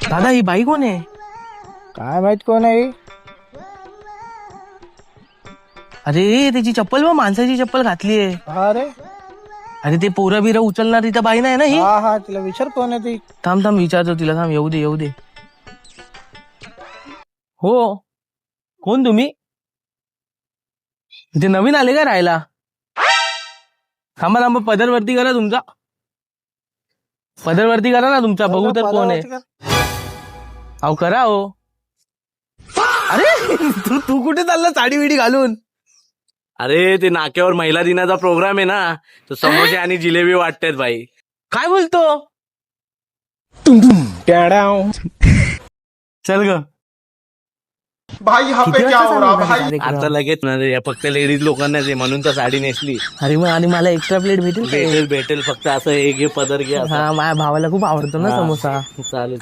दादा ही बाई कोण आहे? काय माहित कोण आहे? अरे त्याची चप्पल बघ, माणसाची चप्पल घातली आहे. अरे अरे ते पोरं बिरं उचलणार तिथं बाई नाही ना ही? हा हा, तिला विचार कोण आहे ती. थांब थांब विचारतो तिला, थांब येऊ दे येऊ दे. हो, कोण तुम्ही? इथे नवीन आले का राहायला? थांबा थांबा, पदर वरती करा तुमचा, पदर वरती करा ना तुमचा, बघू तर कोण आहे. अहो करा हो. अरे तू तू कुठे चालला साडी विडी घालून? अरे ते नाक्यावर महिला दिनाचा प्रोग्राम आहे ना, तर समोसे आणि जिलेबी वाटतात भाई. काय बोलतो? चल ग. भाई यहाँ पे क्या हो रहा भाई? आता लगेच ना रे, फक्त लेडीज लोकांनाच आहे म्हणून तर साडी नेसली. अरे मग आणि मला एक्स्ट्रा प्लेट भेटेल का? भेटेल भेटेल, फक्त असं एक घे, पदर घे. हा, माझ्या भावाला खूप आवडतो ना समोसा. चालेल.